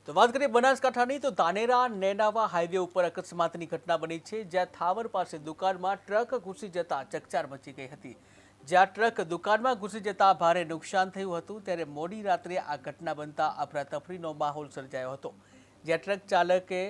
તો વાત કરીએ બનાસકાંઠાની તો ધાનેરા નેનાવા હાઈવે ઉપર અકસ્માતની ઘટના બની છે, જ્યાં થાવર પાસે દુકાનમાં ટ્રક ઘૂસી જતા ચકચાર મચી ગઈ હતી। જ્યાં ટ્રક દુકાનમાં ઘૂસી જતા ભારે નુકસાન થયું હતું, ત્યારે મોડી રાત્રે આ ઘટના બનતા અફરાતફરીનો માહોલ સર્જાયો હતો। જ્યાં ટ્રક ચાલકે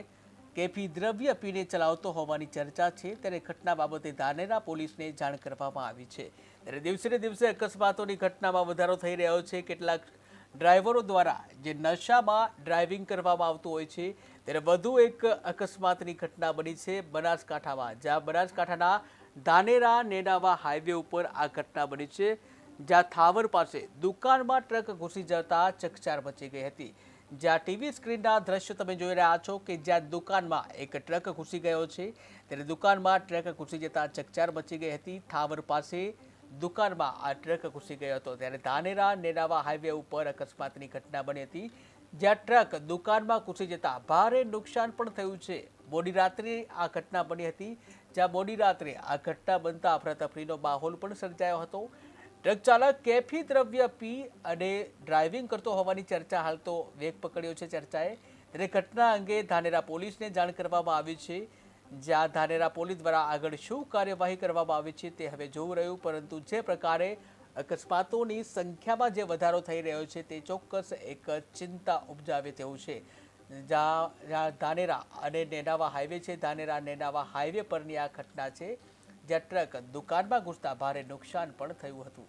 કેફી દ્રવ્ય પીને ચલાવતો હોવાની ચર્ચા છે, ત્યારે ઘટના બાબતે ધાનેરા પોલીસને જાણ કરવામાં આવી છે। ત્યારે દિવસે ને દિવસે અકસ્માતોની ઘટનામાં વધારો થઈ રહ્યો છે। કેટલાક ડ્રાઈવરો દ્વારા જે નશામાં ડ્રાઇવિંગ કરવામાં આવતું હોય છે, ત્યારે વધુ એક અકસ્માતની ઘટના બની છે બનાસકાંઠામાં, જ્યાં બનાસકાંઠાના ધાનેરા નેનાવા હાઈવે ઉપર આ ઘટના બની છે, જ્યાં થાવર પાસે દુકાનમાં ટ્રક ઘૂસી જતા ચકચાર મચી ગઈ હતી। જ્યાં ટીવી સ્ક્રીનના દ્રશ્યો તમે જોઈ રહ્યા છો કે જ્યાં દુકાનમાં એક ટ્રક ઘૂસી ગયો છે, ત્યારે દુકાનમાં ટ્રક ઘૂસી જતા ચકચાર મચી ગઈ હતી। થાવર પાસે દુકાનમાં આ ટ્રક ઘૂસી ગયો હતો, ત્યારે ધાનેરા નેનાવા હાઈવે ઉપર અકસ્માતની ઘટના બની હતી, જ્યાં ટ્રક દુકાનમાં ઘૂસી જતા ભારે નુકસાન પણ થયું છે। મોડી રાત્રે આ ઘટના બની હતી, જ્યાં મોડી રાત્રે આ ઘટના બનતા અફરાતફરીનો માહોલ પણ સર્જાયો હતો। ટ્રક ચાલક કેફી દ્રવ્ય પી અને ડ્રાઇવિંગ કરતો હોવાની ચર્ચા હાલ તો વેગ પકડ્યો છે ચર્ચાએ। ત્યારે ઘટના અંગે ધાનેરા પોલીસને જાણ કરવામાં આવી છે, જ્યાં ધાનેરા પોલીસ દ્વારા આગળ શું કાર્યવાહી કરવામાં આવી છે તે હવે જોવું રહ્યું, પરંતુ જે પ્રકારે અકસ્માતોની સંખ્યામાં જે વધારો થઈ રહ્યો છે તે ચોક્કસ એક ચિંતા ઉપજાવે તેવું છે। જ્યાં ધાનેરા અને નેનાવા હાઈવે છે, ધાનેરા નેનાવા હાઈવે પરની આ ઘટના છે, જ્યાં ટ્રક દુકાનમાં ઘૂસતા ભારે નુકસાન પણ થયું હતું।